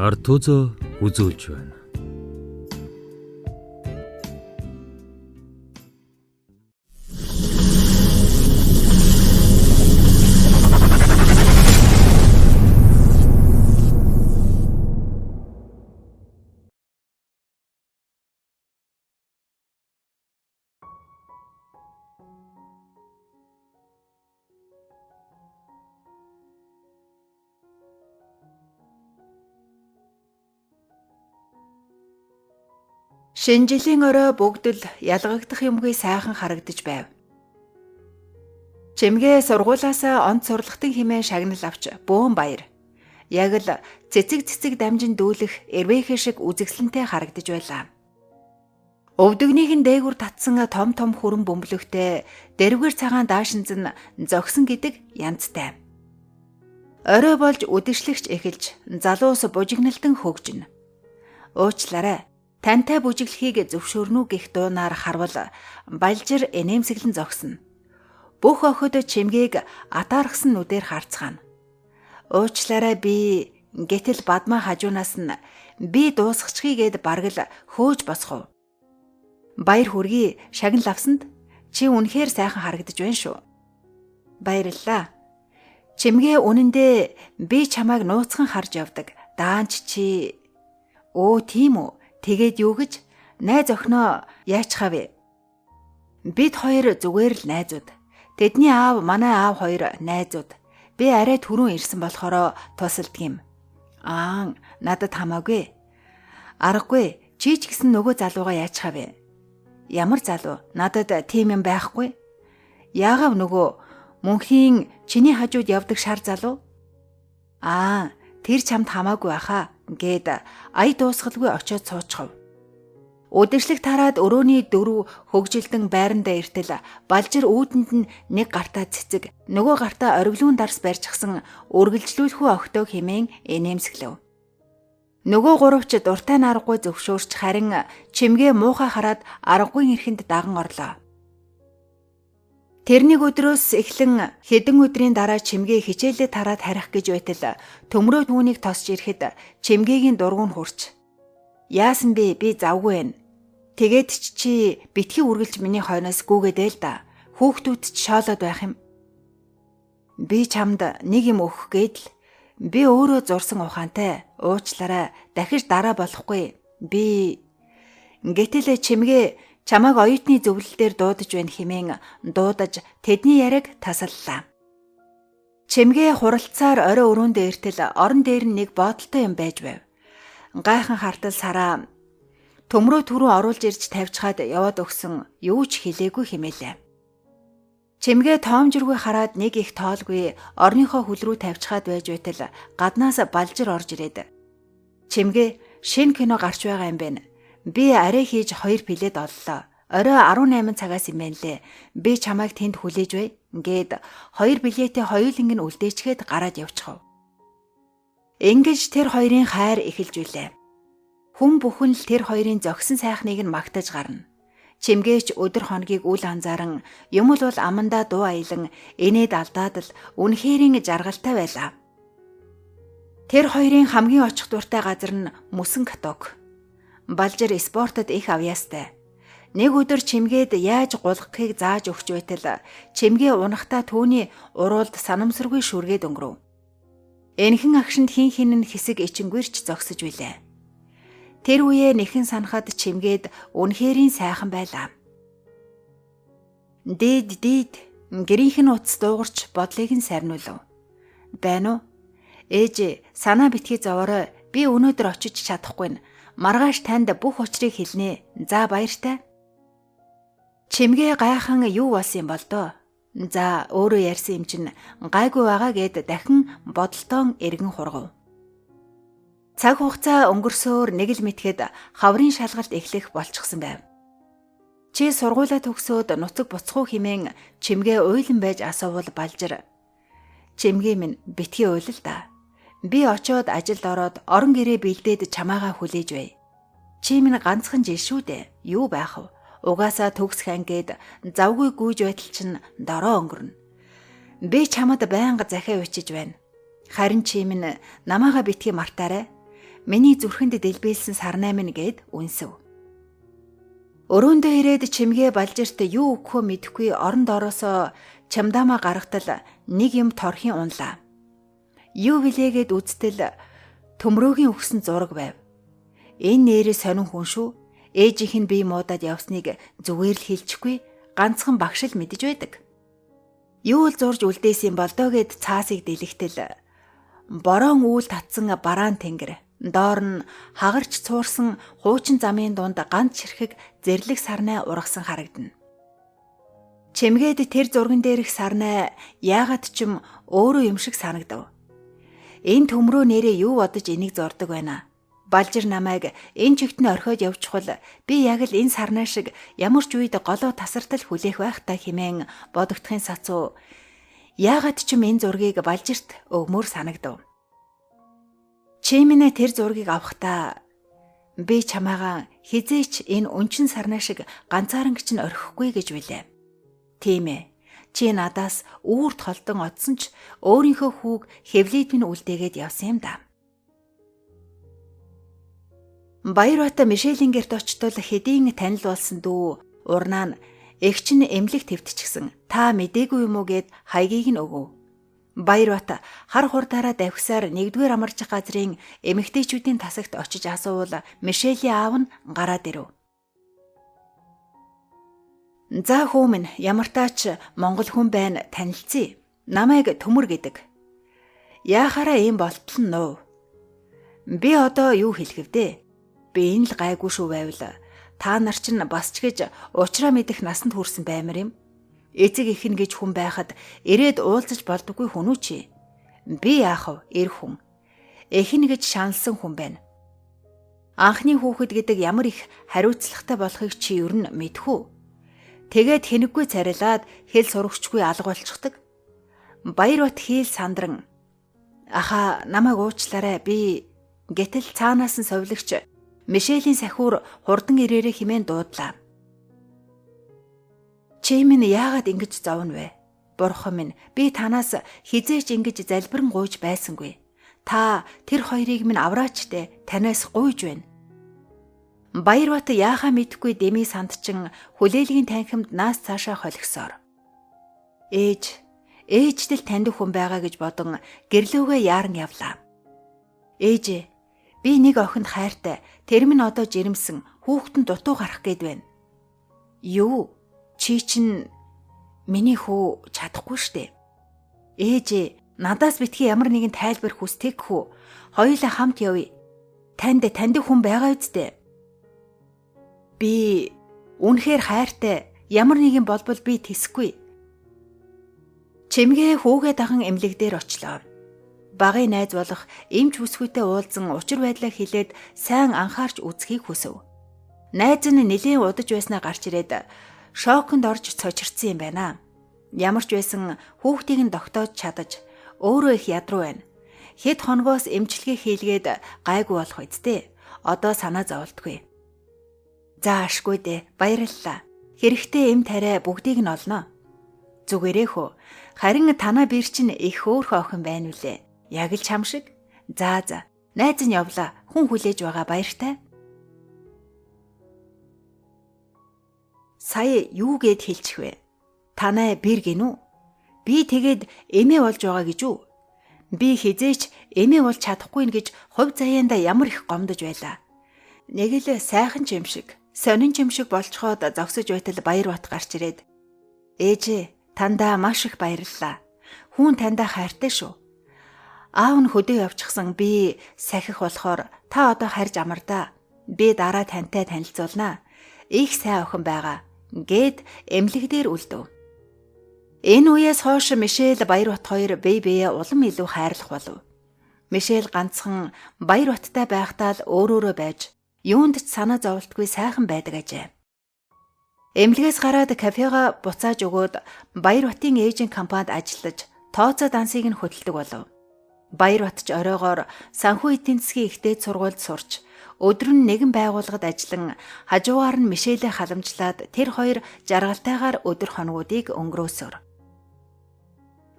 ард түзөө үзүүлж байна. Шинэ жилийн орой бүгд л ялгагдах юмгүй сайхан харагдаж байв. Чимгээ сургуулаасаа онц сурлагтан хэмээн шагнал авч бөөн баяр. Яг л цэцэг дамжин дүүлэх эрвэхэ шиг үзэсгэлэнтэй харагдаж байлаа. Өвдөгнийхэн дээгүр татсан том хүрэн бөмбөлөгтэй дэрвгэр цагаан даашинз нь зогсон гэдэг янзтай. Орой болж үдэшлэгч эхэлж залуус бужигналтан хөгжинэ. Уучлаарай. Тантай бүжиглэхийг зөвшөөрнө гэх дуунаар харвал балжир энэмсэглэн зогсно. Бүх охид чимгээг атаархсан нүдээр харцгаана. Уучлаарай би гэтэл бадмаа хажуунаас нь би дуусчихъя гэд бараг л хөөж босхов. Баяр хүргэе шагнал авсанд чи үнэхээр сайхан харагдаж байна шүү. Баярлалаа. Чимгээ үнэндээ би чамайг нууцхан харж явдаг. Даанч чи өө тийм үү? Тэгээд юу гэж найз охиноо яачхав вэ? Бид хоёр зүгээр л найзууд. Тэдний аав манай аав хоёр найзууд. Би арай түрүүн ирсэн болохоор тусалдаг юм. Надад хамаагүй. Аргагүй. Чи ч гэсэн нөгөө залууга яачхав вэ? Ямар залуу? Надад тийм юм байхгүй. Яагав нөгөө мөнхийн чиний хажууд явдаг шар залуу? Тэр чамд хамаагүй баха гэд ая дуусгалгүй очиод суучхав. Үдэшлэг тараад өрөөний дөрөв хөгжилдөн байрандаа иртэл балжир үүдэнд нь нэг гартаа цэцэг, нөгөө гартаа ориглуун дарс барьчихсан үргэлжлүүлэхүү огтойг хэмээн энэмсэглэв. Нөгөө гуравч дуртай наргагүй зөвшөөрч харин чимгээ муухай хараад аргагүй эрхэнд даган орлоо. Тэрнийг өдрөөс эхлэн хэдэн өдрийн дараа чимгээ хичээлээ тараад харих гэж байтал төмрөө түүнийг тосч ирэхэд чимгээгийн дургуун хурч. Яасан бэ? Би завгүй байна. Тэгээд чи битгий үргэлж миний хойноос гүгэдэй л да. Хүүхдүүд ч шоолоод байх юм. Би чамд нэг юм өгөх гээд л би өөрөө зурсан ухаантай. Уучлаарай. Дахиж дараа болохгүй. Гэтэл чимгээ чамайг оюутны зөвлөлтөөр дуудаж байна хэмээн дуудаж тэдний яриаг тасаллаа. Чимгээ хуралцаар орой өрөөндөө иртэл орон дээр нь нэг бодолтой юм байж байв. Гайхан хартал сараа төмрөө түрүү оруулж ирж тавьчихад яваад өгсөн юу ч хэлээгүй хэмээлээ. Чимгээ тоомжиргүй хараад нэг их тоолгүй орныхоо хөл рүү тавьчихад байж байтал гаднаас балжир орж ирээд. Чимгээ шинэ кино гарч байгаа юм байна. Би арай хийж 2 билет оллоо. Орой 18 цагаас юм байна лээ. Би чамайг тэнд хүлээж бай. Гээд 2 билетээ хоёуланг нь үлдээчгээд гараад явчихав. Ингэж тэр хоёрын хайр эхэлж үлээ. Хүн бүхэн л тэр хоёрын зогсон сайхныг нь магтаж гарна. Чимгээч өдөр хоногийг үл анзааран юм л бол амандаа дуу аялан инээд алдаад л үнэхэрийн жаргалтай байлаа. Тэр хоёрын хамгийн очих дуртай газар нь Мөсөн каток. Балжир спортод их авьяастай. Нэг өдөр чимгээд яаж гулгахыг зааж өгч байтал чимгээ унахтаа түүний уруулд санамсаргүй шүргээд өнгөрөв. Энхэн агшинд хин нь хэсэг ичингүрч зогсож билээ. Тэр үеэ нэхэн санахад чимгээд үнэхэрийн сайхан байлаа. Дид гэрийнхэн утас дуугарч бодлыг нь сарниулав. Байна уу? Ээж санаа битгий зовоорой. Би өнөөдөр очиж чадахгүй нь. Маргааш танд бүх учрыг хэлнэ. За баяртай. Чимгээ гайхан юу болсон юм бол доо? За өөрөө ярьсан юм чинь гайгүй байгаа гэд дахин бодолтон эргэн хургав. Цаг хугацаа өнгөрсөөр нэг л мэтгэд хаврын шалгалт эхлэх болчихсон байв. Чи сургуулаа төгсөөд нутаг буцхуу хэмээн чимгээ уйлан байж асуувал балжир. Чимгээ минь битгий уйлал да. Би очиод ажилд ороод орон гэрээ бэлдээд чамаагаа хүлээж бай. Чи минь ганцхан жил шүү дээ. Юу байх вэ? Угаасаа төгсөх ангид завгүй гүйж байтал чинь дороо өнгөрнө. Би чамд байнга захиа бичиж байна. Харин чи минь намаага битгий мартаарай. Миний зүрхэнд дэлбэлсэн сарнай минь гэд үнсэв. Өрөөндөө ирээд чимгээ Балжирт юу өгөхөө мэдэхгүй орон доороосоо чамдаамаа гаргатал нэг юм торхийн унлаа. Юу билээгээд үзтэл төмрөөгийн өгсөн зураг байв. Энэ нэрээ сонин хүн шүү. Ээжийнх нь бие муудаад явсныг зүгээр л хэлчихгүй, ганцхан багш л мэдэж байдаг. Юу л зурж үлдээсэн болдоо гэд цаасыг дэлгэхтэл борон үүл татсан бараан тэнгэр, доор нь хагарч цуурсан хуучин замын дунд ганц чирхэг зэрлэг сарнай ургасан харагдана. Чимгээд тэр зурган дээрх сарнай яагаад ч юм өөрөө юм шиг санагдав. Энэ төмрөө нэрээ юу бодож энийг зурдаг байна? Балжир намайг энэ чигт нь орхиод явчихвал би яг л энэ сарнай шиг ямар ч үед голоо тасартал хүлээх байх та хэмээн бодогдохын сацуу. Яагаад ч юм энэ зургийг Балжирт өгмөр санагдав. Чи минь тэр зургийг авахдаа би чамаагаа хизээч энэ өнчин сарнай шиг ганцааран гिच нь орхихгүй гэж билээ. Тийм ээ. Чи надаас үүрт холдон одсон ч өөрийнхөө хүүг хэвлийд минь үлдээгээд явсан юм да. Баярбат Мишелийн гэрт очтол хэдийн танил болсон дүү урнаа нь эгч нь эмнэлэг твтчихсэн. Та мдээгүй юм уу гэд хаягийг нь өгөв. Баярбат хар хурдаараа давхисаар 1-р амарч газрын эмэгтэйчүүдийн тасагт очиж асуувал Мишелийн аав нь гараад ирэв. За хүү минь ямартаач Монгол хүн байна танилцъя. Намайг Төмөр гэдэг. Яахаараа ийм болтол нь нөө. Би одоо юу хэлэх вдэ? Би энэ л гайгүй шүү байвал та нар чинь бас ч гэж уучраа мэдэх насанд хүрсэн баймар юм. Эцэг ихнэ гэж хүн байхад ирээд уулзаж болдоггүй хүн үү чи? Би яах вэ? Эр хүн. Эхнэ гэж шаналсан хүн байна. Анхны хүүхэд гэдэг ямар их хариуцлагатай болохыг чи ер нь мэдэх үү? Тэгээд хэнэггүй царилаад хэл сурагчгүй алга болчихдаг. Баярбат хийл сандран аха намайг уучлаарай би гэтэл цаанаас нь совилогч Мишелийн сахиур хурдан ирээрээ хэмээн дуудлаа. Чи минь яагаад ингэж зовно вэ? Бурхан минь би танаас хизээч ингэж залбирэн гуйж байсангүй. Та тэр хоёрыг минь авраачтэй танаас гуйж байна. Баярбат яахаа мэдхгүй Дэми сандчин хүлээлгийн танхимд наас цаашаа холигсоор. Ээждэл танд хүн байгаа гэж бодон гэрлөөгөө яаран явлаа. Ээж би нэг охинд хайртай, тэр минь одоо жирэмсэн, хүүхдэн дутуу гарах гээд байна. Юу? Чи чинь миний хүү чадахгүй штэ. Ээж, надаас битгий ямар нэгэн тайлбар хүсдэг хүү? Хоёулаа хамт явъя. Танд хүн байгаа үстэ. Би үнэхээр хайртай, ямар нэгэн болбол би тэсэхгүй. Чимгээ хүүгээ даган эмнэлэг дээр очлоо. Багын найз болох эмч бүсгүйтэй уулзан учир байдлаа хэлээд сайн анхаарч үзхийг хүсв. Найз нь нэлийн удаж байснаа гарч ирээд шоконд орж цочирдсан юм байна. Ямар ч байсан хүүхдийг нь тогтоож чадаж өөрөө их ядруу байна. Хэд хоногоос эмчилгээ хийлгээд гайгүй болох үсттэй. Одоо санаа зовлтгүй. За ашгүй дээ, баярлалаа. Хэрэгтэй эм тариа бүгдийг нь олно. Зүгээрээ хөө. Харин танаа бэр чинь их хөөрхөн охин байна үлээ. Яг л чам шиг. За. Найз нь явлаа. Хүн хүлээж байгаа баяртай. Сая юу гэд хэлчих вэ? Танай бэр гинүү? Би тэгээд эмээ болж байгаа гэж үү? Би хизээч эмээ болж чадахгүй нэ гэж хувь заяанда ямар их гомдож байлаа. Нэг л сайхан ч юм шиг, сонин ч юм шиг болцоход зогсож байтал Баярбат гарч ирээд ээжээ, тандаа маш их баярлалаа. Хүн тандаа хайртай шүү. Аав нь хөдөө явчихсан би сахих болохоор та одоо харж амардаа. Би дараа тантай танилцуулнаа. Их сайн охин байгаа гэд эмнэлэг дээр үлдэв. Энэ үеэс хойш Мишель Баярбат хоёр бие биеэ улам илүү хайрлах болов. Мишель ганцхан Баярбаттай байхдаа л өөрөөрөө байж юунд ч санаа зовлтгүй сайхан байдаг ажээ. Эмнэлгээс гараад кафега буцааж өгөөд Баярбатын эйжент компанид ажиллаж тооцоо дансыг нь хөтэлдэг болов. Баярбат ч оройгоор санхүү эдийн засгийн ихтэй сургуульд сурч өдөр нь нэгэн байгууллагад ажиллан хажуугаар нь Мишелээ халамжлаад тэр хоёр жаргалтайгаар өдөр хоногуудыг өнгөрөөсөөр.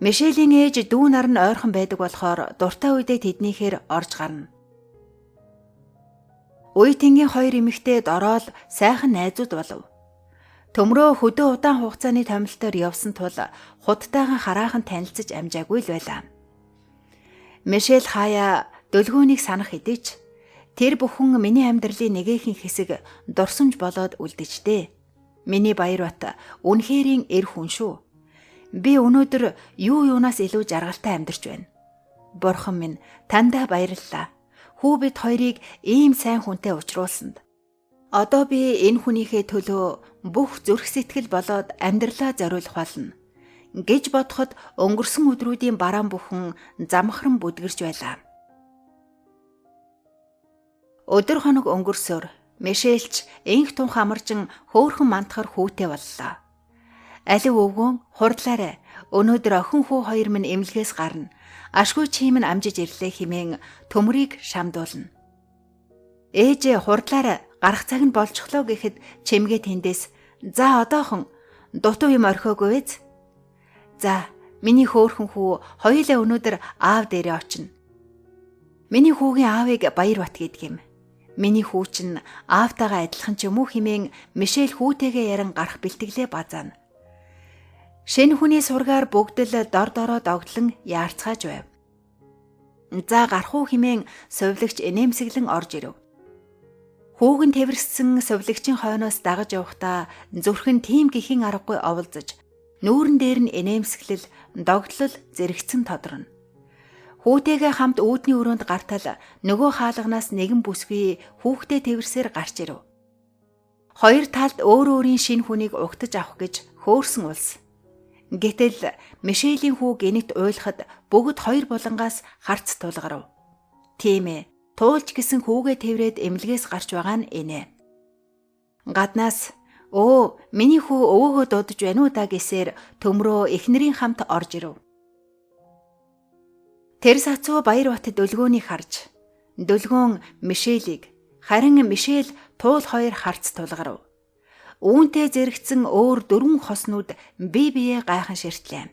Мишелийн ээж дүү нар нь ойрхон байдаг болохоор дуртай үедээ тэднийхээр орж гарна. Уй тэнгийн хоёр эмэгтэй дороод сайхан найзууд болов. Төмрөө хөдөө удаан хугацааны томилтоор явсан тул худтайхан хараахан танилцаж амжаагүй л байлаа. Мишель хаяа дөлгөөнийг санах хэдий ч тэр бүхэн миний амьдралын нэгэн хэсэг дурсамж болоод үлдэжтэй. Миний Баярбат үнэхэрийн эр хүн шүү. Би өнөөдөр юу юунаас илүү жаргалтай амьдарч байна. Бурхан минь тандаа баярлалаа. Хүү бид хоёрыг ийм сайн хүнтэй уулзруулсанд. Одоо би энэ хүнийхээ төлөө бүх зүрх сэтгэл болоод амьдралаа зориулах болно гэж бодоход өнгөрсөн өдрүүдийн бараан бүхэн замхран бүдгэрч байлаа. Өдөр хоног өнгөрсөөр Мишельч энх тун хамаржин хөөхөн мантахар хүүтэй боллоо. Алив өвгөн хурдлаарай. Өнөөдөр охин хүү хоёр минь эмнэлгээс гарна. Ашгүй чим нь амжиж ирлээ хэмээн төмрийг шамдуулна. Ээжээ хурдлаарай. Гарах цаг нь болчихлоо гэхэд чимгээ тэндээс "За одоохон дутуу юм орхиогүй биз? За, миний хөөхөн хүү хоёулаа өнөөдөр аав дээрээ очино. Миний хүүгийн аавыг Баярбат гэдэг юм. Миний хүү чинь аавтайгаа адилхан ч юм уу" хэмээн Мишель хүүтэйгээ яран гарах бэлтгэлээ базаана. Шинэ хүний сургаар бүгд л дор дороо догтлон яарцгааж байв. "За гарах уу" хэмээн сувилагч инээмсэглэн орж ирэв. Хүүгэн тэрвэрсэн сувилагчийн хойноос дагаж явахдаа зүрхэн тийм гэхийн аргагүй оволзож, нүүрэн дээр нь инээмсэглэл, догтлол зэрэгцэн тодорно. Хүүтэйгээ хамт үүдний өрөөнд гартал нөгөө хаалганаас нэгэн бүсгүй хүүхдээ тэрвэрсээр гарч ирэв. Хоёр талд өөр өөрийн шинэ хүнийг угтаж авах гэж хөөрсөн улс. Гэтэл Мишелийн хүү гэнэт уйлахад бүгд хоёр булангаас харц тулгарв. Тийм ээ, туулж гисэн хүүгээ тэрврээд эмнэлгээс гарч байгаа нь инэ. Гаднаас "Өө, миний хүү өвөөгөө дуудаж байна уу да" гэсээр төмрөө эхнэрийн хамт орж ирэв. Тэр сацуу Баярбат дөлгөөнийг харж, дөлгөөн Мишелийг, харин Мишель туул хоёр харц тулгарв. Үүнтэй зэрэгцэн өөр дөрвөн хоснууд бие биеэ гайхан ширтлээ.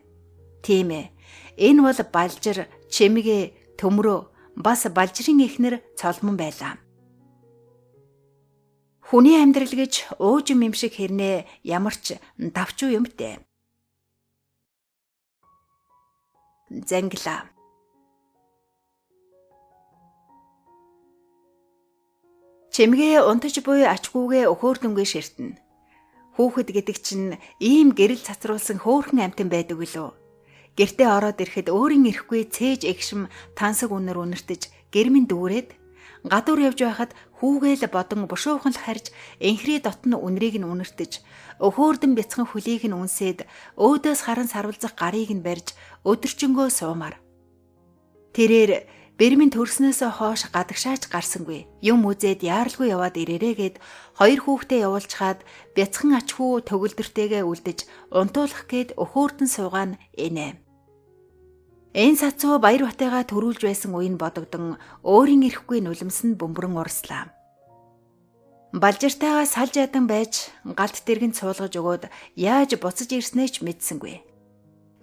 Тийм ээ, энэ бол Балжир, Чимгээ, Төмрөө, бас Балжирын эхнэр Цолмон байлаа. Хүний амьдрал гэж уужим юм шиг хэрнээ ямар ч давчуу юмтэй. Зангилаа. Чимгээ унтаж буй ачгүйгээ өхөөрдөнгөө ширтэнэ. Хүүхэд гэдэг чинь ийм гэрэл цацруулсан хөөрхөн амтан байдаг үлээ. Гэртээ ороод ирэхэд өөрийн ирэхгүй цээж эгшим тансаг үнэр үнэртэж гэрмэн дүүрээд гадуур явж байхад хүүгээл бодон бушуухан л харж энхрий дотн үнрийг нь үнэртэж өхөөрдөн бяцхан хөлийг нь үнсээд өөдөөс харан сарвалзах гарыг нь барьж өдөржингөө суумаар. Тэрээр бэрмэн төрснөөсөө хойш гадагшаач гарсангүй. Юм үзээд яаралгүй яваад ирээрээ гэд хоёр хүүхдээ явуулчихад бяцхан ачхүү төгөлдөртэйгээ үлдэж унтуулах гээд өхөөрдөн суугаан инэ. Энэ сацуу Баярбатайгаа төрүүлж байсан үеийн бодогдон өөрийн ирэхгүй нулимс нь бөмбөрөн урслаа. Балжиртайгаа салж ядан байж галт дэргэнд суулгаж өгөөд яаж буцаж ирснээ ч мэдсэнгүй.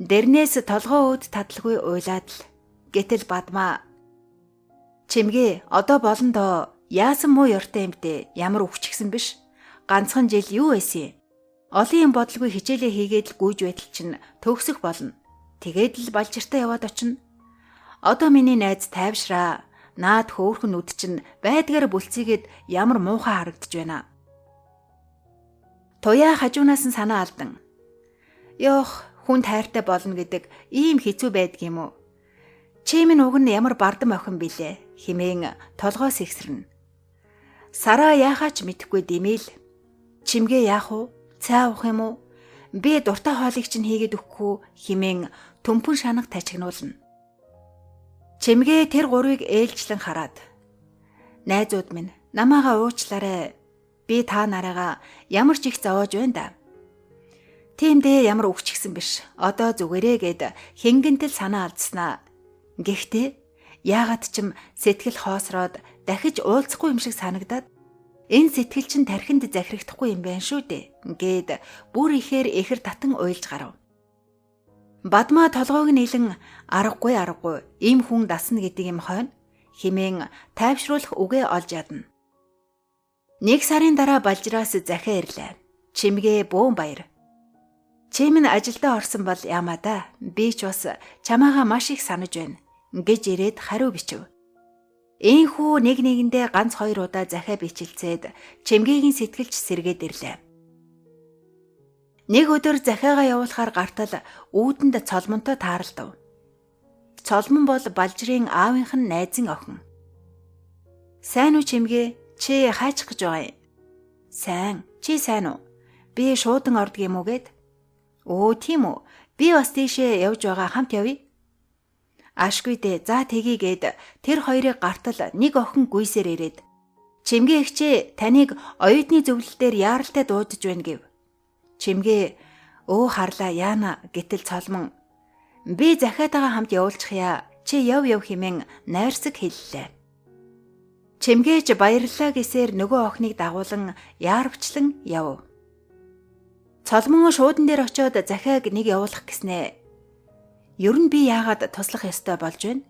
Дэрнээс толгоо өөд тадлгүй уйлаад л гэтэл бадмаа "Чимгээ, одоо болно доо. Яасан муу ёртой юмтэй, ямар өвчгсөн биш. Ганцхан жил юу байсан юм? Олон юм бодлого хичээлээ хийгээд л гүйж байтал чинь төгсөх болно. Тэгээд л Балжиртай яваад очино. Одоо миний найз тайвшраа. Наад хөөхөн нүд чинь байдгаар бүлцийгээд ямар муухай харагдаж байна." Туяа хажуунаас нь санаа алдан. "Ёх, хүн тайртай болно гэдэг ийм хэцүү байдаг юм уу? Чимэн уг нь ямар бардам охин билээ" хэмээн толгоос ихсэрнэ. Сараа яахаа ч мэдэхгүй димээл. "Чимгээ яах вэ? Цай авах юм уу? Би дуртай хоолыг чинь хийгээд өгөхгүй" хэмээн төмпөн шанаг тачигнуулна. Чимгээ тэр гурвыг ээлжлэн хараад "Найзууд минь, намаагаа уучлаарай. Би та нарыгаа ямар ч их зовоож байна да. Тиймдээ ямар өвчгсөн биш. Одоо зүгээрээ гэд хэнгэнтэл санаа алдснаа. Гэхдээ яагаад ч юм сэтгэл хоосроод дахиж уулзахгүй юм шиг санагдаад энэ сэтгэл чинь тархинд захирагдахгүй юм байна шүү дээ" гээд бүр ихээр эхэр татан уйлж гарав. Бадмаа толгойг нь илэн аргагүй ийм хүн дасна гэдэг юм хойно хэмээн тайвшруулах үгээ олж ядна. Нэг сарын дараа Балжраас захиа ирлээ. Чимгээ бөөн баяр. Чи минь ажилдаа орсон бол яамаа да. Би ч бас чамаагаа маш их санаж байна гэж ирээд хариу бичив. Ийхүү нэг нэгэндээ ганц 2 удаа захиа бичилцээд Чимгээгийн сэтгэлч сэргээд ирлээ. Нэг өдөр захиагаа явуулахаар гартал үүдэнд цолмонтой тааралдав. Цолмон бол Балжрын аавынх нь найзын охин. Сайн уу Чимгээ? Чи хаачих гэж байгаа юм? Сайн. Чи сайн уу? Би шуудан ордог юм уу гээд? Өө тийм үү. Би бас тийшээ явж байгаа, хамт явъя. Ашгүй дээ. За тэгье гээд тэр хоёрыг гартал нэг охин гүйсээр ирээд Чимгээ эгчээ таныг оюутны зөвлөлтөөр яаралтай дуудаж байна гэв. Чимгээ өө харлаа яана гэтэл цолмон би захиатайгаа хамт явуулчихъя. Чи яв хэмээн найрсаг хэллээ. Чимгээж баярлалаа гэсээр нөгөө охиныг дагуулan яарвчлан яв. Цолмон шуудан дээр очиод захиаг нэг явуулах гэснээ. Ер нь би яагаад туслах ёстой болж байна?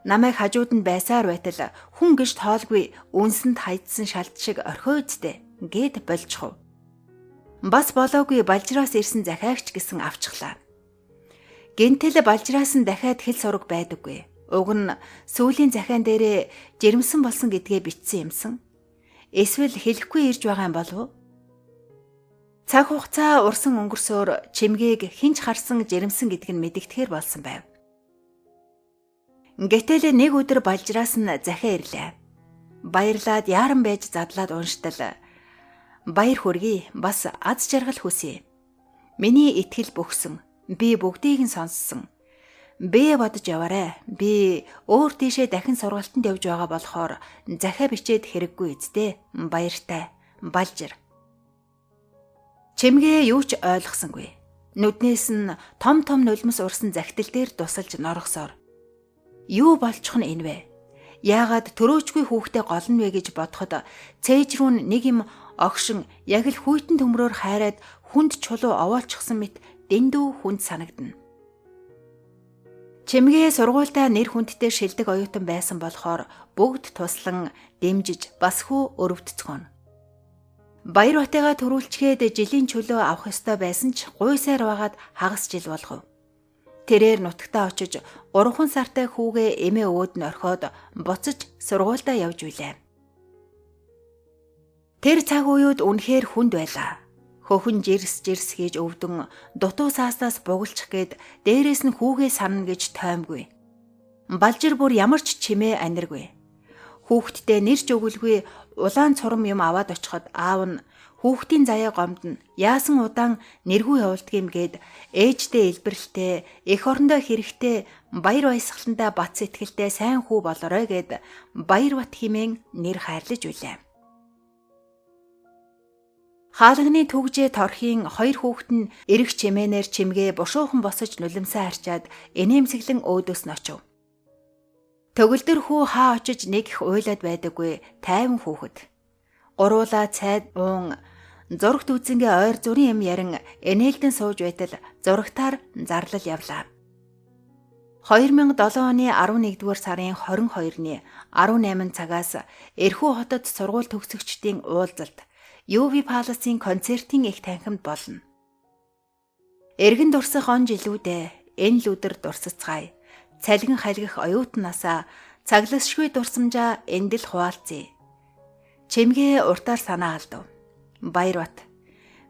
Намайг хажууд нь байсаар байтал хүн гэж тоолгүй үнсэнд хайдсан шалт шиг орхиодтэй гэд болчихов. Бас болоогүй Балжраас ирсэн захиагч гэсэн авчихлаа. Гэнтэл Балжраас нь дахиад хэл сураг байдаггүй. Уг нь сүүлийн захиан дээрээ жирэмсэн болсон гэдгээ бичсэн юмсан. Эсвэл хэлэхгүй ирж байгаа юм болов уу? Цаг хугацаа урсан өнгөрсөөр Чимгээг хинч харсан жирэмсэн гэдг нь мэдэгдэхэр болсон байв. Гэтэл нэг өдөр Балжраас нь захиа ирлээ. Баярлаад яаран байж задлаад унштал. Баяр хүргэе, бас аз жаргал хүсье. Миний итгэл бөхсөн. Би бүгдийг нь сонссон. Би бодож яваарэ. Би өөр тийшээ дахин сургалтанд явж байгаа болохоор захиа бичээд хэрэггүй үсттэй. Баяртай. Балжир. Чимгээ юу ч ойлгосонгүй. Нүднээс нь том нулимс урсан захидал дээр тусалж норгосоор. Юу болчих нь энэ вэ? Яагаад төрөөчгүй хүүхдээ голно вэ гэж бодоход цээж рүү нэг юм огшин яг л хүйтэн төмрөөр хайраад хүнд чулуу овоолчихсан мэт дэндүү хүнд санагдана. Чимгээ сургуультаа нэр хүндтэй шилдэг оюутан байсан болохоор бүгд туслан дэмжиж бас хүү өрөвдцгөн. Баярбатайгаа төрүүлчгээд жилийн чөлөө авах ёстой байсан ч гуйсаар байгаад хагас жил болгов. Тэрээр нутагтаа очиж 3 сартай хүүгээ эмээ өвөд нь орхиод буцаж сургуультаа явж үлээ. Тэр цаг үеуд үнэхээр хүнд байлаа. Хөхөн жирс хийж өвдөн дутуу сааснаас бугалчих гээд дээрээс нь хүүгээ санана гэж тоймгүй. Балжир бүр ямар ч чимээ аниргүй. Хүүхдтэй нэрч өгөлгүй улаан цурам юм аваад очиход аав нь хүүхдийн заяа гомдно. Яасан удаан нэргүй явуулдаг юм гээд ээждээ илбэрлэлтэй, эх орондоо хэрэгтэй, баяр баясгалантаа бат сэтгэлтэй сайн хүү болорой гээд Баярбат хэмээн нэр хайрлаж үлээ. Хаалганы түгжээ торхийн 2 хүүхэд нь эрэг чимээнээр Чимгээ бушуухан босож нулимсаа харчаад инээмсэглэн өөдөөс нь очив. Төгөлдөр хүү хаа очиж нэг их уйлаад байдаггүй тайван хүүхэд. Гуруула цайд уун зурагт үзэнгээ ойр зүрийн юм ярин энээлдэн сууж байтал зурагтаар зарлал явлаа. 2007 оны 11-р сарын 22-ны 18 цагаас Эрхүү хотод сургууль төгсөгчдийн уулзалт UV Palace-ийн концертын их танхимд болно. Эргэн дурсах он жилүүдээ энэ л өдөр дурсацгаая. Цалгин халгих оюутнасаа цагласшгүй дурсамжаа эндэл хуваалцъя. Чимгээ уртаар санаа алдав. Баярбат.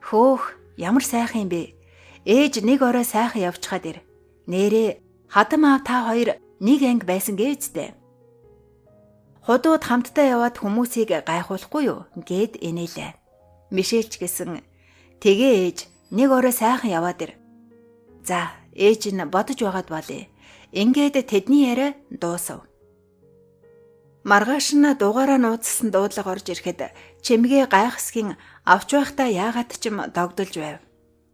Хөөх, ямар сайхан юм бэ? Ээж нэг орой сайхан явчихад ир. Нэрээ хатам аав та хоёр нэг анги байсан гээжтэй. Худууд хамтдаа яваад хүмүүсийг гайхуулахгүй юу гэд инээлээ. Мишельч гэсэн тэгээ ээж нэг орой сайхан яваад ир. За ээж нь бодож байгаад болъё. Ингээд тэдний яриа дуусав. Маргааш нь дугаараа нууцсан дуудлага орж ирэхэд Чимгээ гайхсгийн авч байхдаа яагаад ч юм догдолж байв.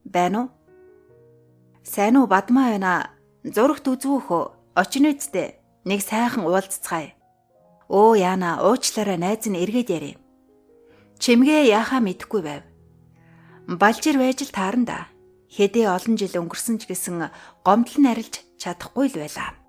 Байна уу? Сайн уу бадмаа байна. Зурагт үзвүүх үү? Очно үсттэй. Нэг сайхан уулзцгаая. Өө яана уучлаарай найз нь эргээд ярив. Чимгээ яахаа мэдэхгүй байв. Балжир байж л таарна да. Хэдий олон жил өнгөрсөн ч гэсэн гомдол нь арилж чадахгүй л байлаа.